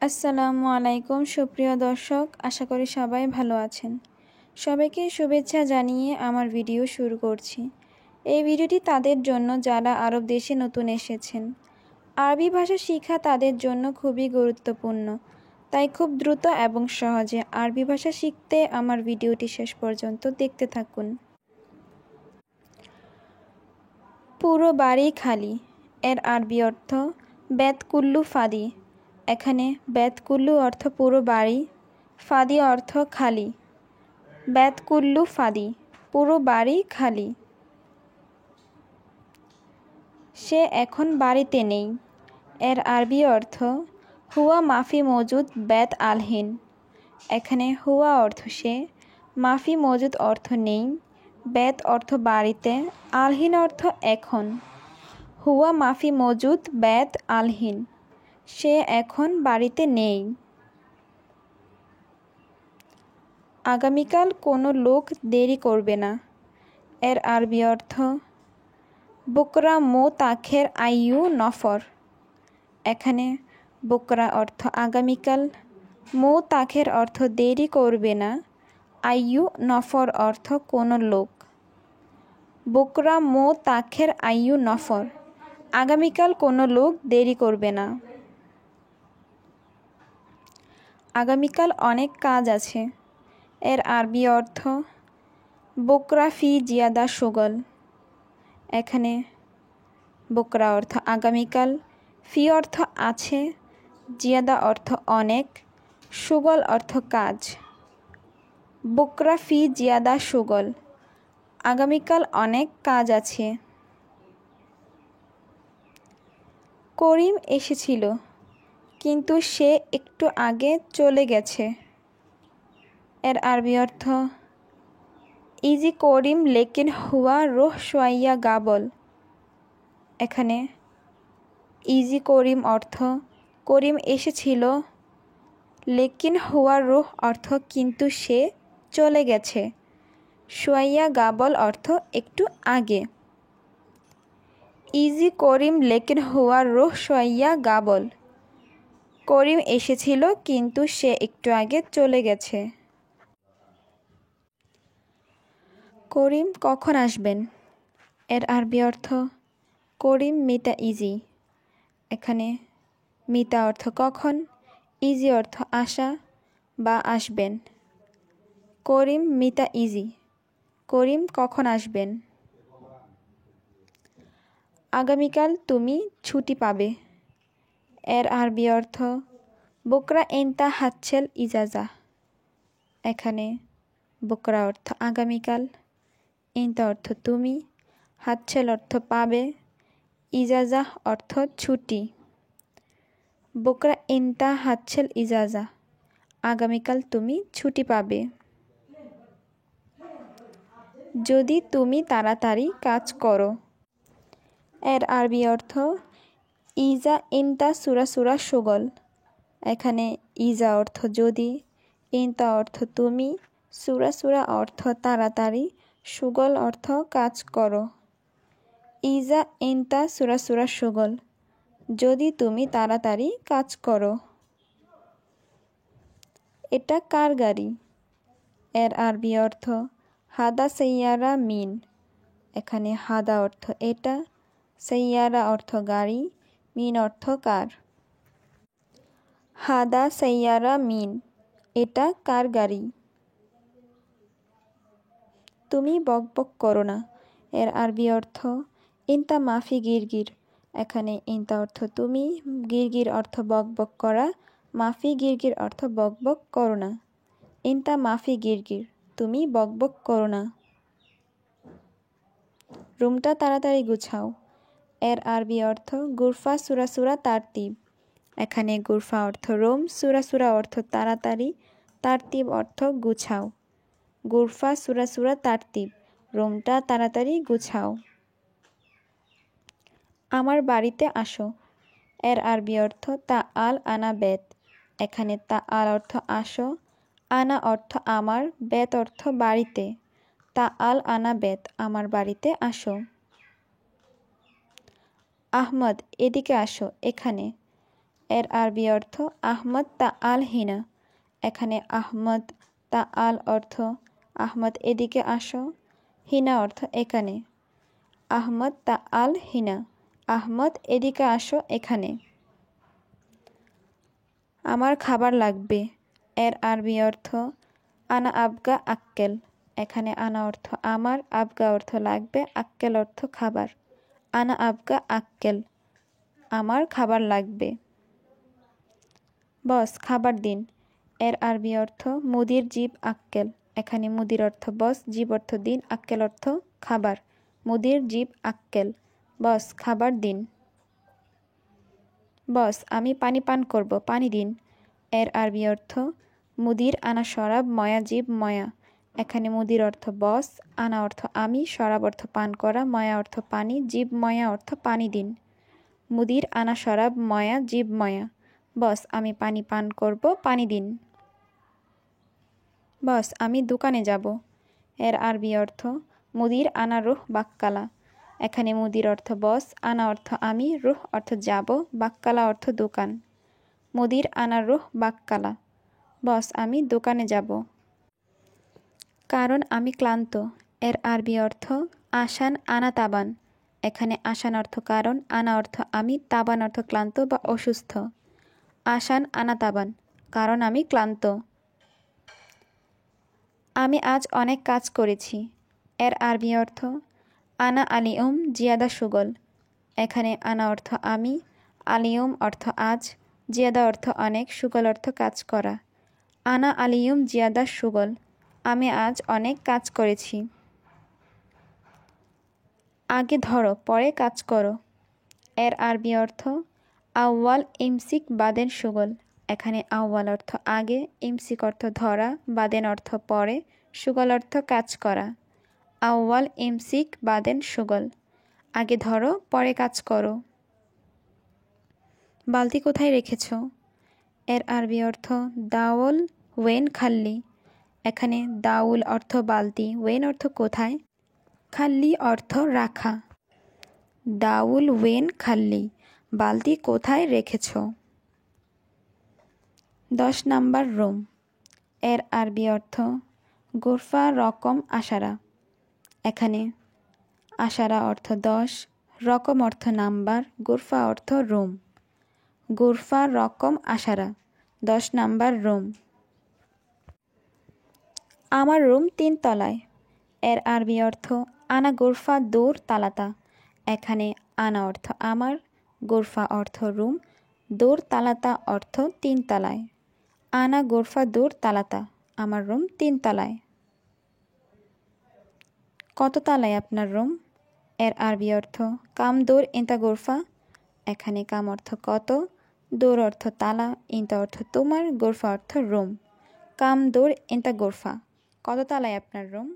আসসালামু আলাইকুম সুপ্রিয় দর্শক, আশা করি সবাই ভালো আছেন। সবাইকে শুভেচ্ছা জানিয়ে আমার ভিডিও শুরু করছি। এই ভিডিওটি তাদের জন্য যারা আরব দেশে নতুন এসেছেন। আরবি ভাষা শেখা তাদের জন্য খুবই গুরুত্বপূর্ণ, তাই খুব দ্রুত এবং সহজে আরবি ভাষা শিখতে আমার ভিডিওটি শেষ পর্যন্ত দেখতে থাকুন। পুরো বাড়ি খালি এর আরবি অর্থ বেত কুল্লু ফাদি। এখানে বেত কুল্লু অর্থ পুরো বাড়ি, ফাদি অর্থ খালি। বেত কুল্লু ফাদি, পুরো বাড়ি খালি। সে এখন বাড়িতে নেই এর আরবি অর্থ হুয়া মাফি মজুদ বেত আলহিন। এখানে হুয়া অর্থ সে, মাফি মজুদ অর্থ নেই, বেত অর্থ বাড়িতে, আলহিন অর্থ এখন। হুয়া মাফি মজুদ বেত আলহিন, সে এখন বাড়িতে নেই। আগামীকাল কোনো লোক দেরি করবে না এর আরবি অর্থ বুকরা মো তাখের আইয়ু নফর। এখানে বুকরা অর্থ আগামীকাল, মো তাখের অর্থ দেরি করবে না, আইয়ু নফর অর্থ কোনো লোক। বুকরা মো তাখের আইয়ু নফর, আগামীকাল কোনো লোক দেরি করবে না। আগামীকাল অনেক কাজ আছে এর আরবি অর্থ বুকরা ফি জিয়াদা সুগল। এখানে বুকরা অর্থ আগামীকাল, ফি অর্থ আছে, জিয়াদা অর্থ অনেক, সুগল অর্থ কাজ। বুকরা ফি জিয়াদা সুগল, আগামীকাল অনেক কাজ আছে। করিম এসেছিল কিন্তু সে একটু আগে চলে গেছে এর আরবি অর্থ ইজি করিম লেকিন হুয়া রোহ সোয়াইয়া গাবল। এখানে ইজি করিম অর্থ করিম এসেছিল, লেকিন হুয়া রোহ অর্থ কিন্তু সে চলে গেছে, সোয়াইয়া গাবল অর্থ একটু আগে। ইজি করিম লেকিন হুয়া রোহ সোয়াইয়া গাবল, করিম এসেছিল কিন্তু সে একটু আগে চলে গেছে। করিম কখন আসবেন এর আরবি অর্থ করিম মিতা ইজি। এখানে মিতা অর্থ কখন, ইজি অর্থ আসা বা আসবেন। করিম মিতা ইজি, করিম কখন আসবেন। আগামীকাল তুমি ছুটি পাবে এর আরবি অর্থ বুকরা এন্তা হাচ্ছেল ইজাজা। এখানে বুকরা অর্থ আগামীকাল, ইন্তা অর্থ তুমি, হাচ্ছেল অর্থ পাবে, ইজাজা অর্থ ছুটি। বুকরা ইন্তা হাচ্ছেল ইজাজা, আগামীকাল তুমি ছুটি পাবে। যদি তুমি তাড়াতাড়ি কাজ করো এর আরবি অর্থ ইজা ইন্তা সুরা সুরা সুগল। এখানে ইজা অর্থ যদি, ইন্তা অর্থ তুমি, সুরা সুরা অর্থ তাড়াতাড়ি, সুগল অর্থ কাজ করো। ইজা ইন্তা সুরা সুরা সুগল, যদি তুমি তাড়াতাড়ি কাজ করো। এটা কার গাড়ি এর আরবি অর্থ হাদা সাইয়ারা মিন। এখানে হাদা অর্থ এটা, সাইয়ারা অর্থ গাড়ি, মিন অর্থ কার। হাদা সাইয়ারা মিন, এটা কার গাড়ি। তুমি বকবক করো না এর আরবি অর্থ ইন্তা মাফি গিরগির। এখানে ইন্তা অর্থ তুমি, গিরগির অর্থ বকবক করা, মাফি গিরগির অর্থ বকবক করো না। ইন্তা মাফি গিরগির, তুমি বকবক করো না। রুমটা তাড়াতাড়ি গুছাও এর আরবি অর্থ গুরফা সুরা সুরা তারতিব। এখানে গুরফা অর্থ রুম, সুরা সুরা অর্থ তাড়াতাড়ি, তারতিব অর্থ গুছাও। গুরফা সুরা সুরা তারতিব, রুমটা তাড়াতাড়ি গুছাও। আমার বাড়িতে আসো এর আরবি অর্থ তা আল আনা বেত। এখানে তা আল অর্থ আসো, আনা অর্থ আমার, বেত অর্থ বাড়িতে। তা আল আনা বেত, আমার বাড়িতে আসো। আহমদ এদিকে আসো, এখানে। এর আরবি অর্থ আহমদ তাআল হিনা। এখানে আহমদ তাআল অর্থ আহমদ এদিকে আসো, হিনা অর্থ এখানে। আহমদ তাআল হিনা, আহমদ এদিকে আসো এখানে। আমার খাবার লাগবে। এর আরবি অর্থ আনা আবগা আক্কেল। এখানে আনা অর্থ আমার, আবগা অর্থ লাগবে, আক্কেল অর্থ খাবার। আনা আবগা আক্কেল, আমার খাবার লাগবে। বস খাবার দিন। এর আরবি অর্থ মুদির জিব আক্কেল। এখানে মুদির অর্থ বস, জিব অর্থ দিন, আক্কেল অর্থ খাবার। মুদির জিব আক্কেল, বস খাবার দিন। বস আমি পানি পান করব, পানি দিন। এর আরবি অর্থ মুদির আনা শরাব ময়া জিব ময়া। এখানে মুদির অর্থ বস, আনা অর্থ আমি, শরাব অর্থ পান করা, ময়া অর্থ পানি, জিব ময়া অর্থ পানি দিন। মুদির আনা শরাব ময়া জিব ময়া, বস আমি পানি পান করব, পানি দিন। বস আমি দোকানে যাব। এর আরবি অর্থ মুদির আনা রুহ বাক্কালা। এখানে মুদির অর্থ বস, আনা অর্থ আমি, রুহ অর্থ যাব, বাক্কালা অর্থ দোকান। মুদির আনা রুহ বাক্কালা, বস আমি দোকানে যাব। কারণ আমি ক্লান্ত। এর আরবি অর্থ আসান আনা তাবান। এখানে আসান অর্থ কারণ, আনা অর্থ আমি, তাবান অর্থ ক্লান্ত বা অসুস্থ। আসান আনা তাবান, কারণ আমি ক্লান্ত। আমি আজ অনেক কাজ করেছি। এর আরবি অর্থ আনা আলিউম জিয়াদা সুগল। এখানে আনা অর্থ আমি, আলিউম অর্থ আজ, জিয়াদা অর্থ অনেক, সুগল অর্থ কাজ করা। আনা আলিউম জিয়াদা সুগল, আমি আজ অনেক কাজ করেছি। আগে ধরো পরে কাজ করো। এর আরবি অর্থ আউয়াল ইমসিক বাদেন সুগল। এখানে আউয়াল অর্থ আগে, ইমসিক অর্থ ধরা, বাদেন অর্থ পরে, সুগল অর্থ কাজ করা। আউয়াল ইমসিক বাদেন সুগল, আগে ধরো পরে কাজ করো। বালতি কোথায় রেখেছ? এর আরবি অর্থ দাওল ওয়েন খাল্লি। এখানে দাউল অর্থ বালতি, ওয়েন অর্থ কোথায়, খাল্লি অর্থ রাখা। দাউল ওয়েন খাল্লি, বালতি কোথায় রেখেছ? 10 নাম্বার রুম। এর আরবি অর্থ গুরফা রকম আশারা। এখানে আশারা অর্থ 10, রকম অর্থ নাম্বার, গুরফা অর্থ রুম। গুরফা রকম আশারা, 10 নাম্বার রুম। আমার রুম 3 তলায়। এর আরবি অর্থ আনা গুরফা দূর তালাতা। এখানে আনা অর্থ আমার, গুরফা অর্থ রুম, দূর তালাতা অর্থ 3 তলায়। আনা গুরফা দূর তালাতা, আমার রুম 3 তলায়। কত তালায় আপনার রুম? এর আরবি অর্থ কাম দূর ইন্তা গুরফা। এখানে কাম অর্থ কত, দূর অর্থ তালা, ইন্তা অর্থ তোমার, গুরফা অর্থ রুম। কাম দূর ইন্তা গুরফা, কত তালায় আপনার রুম?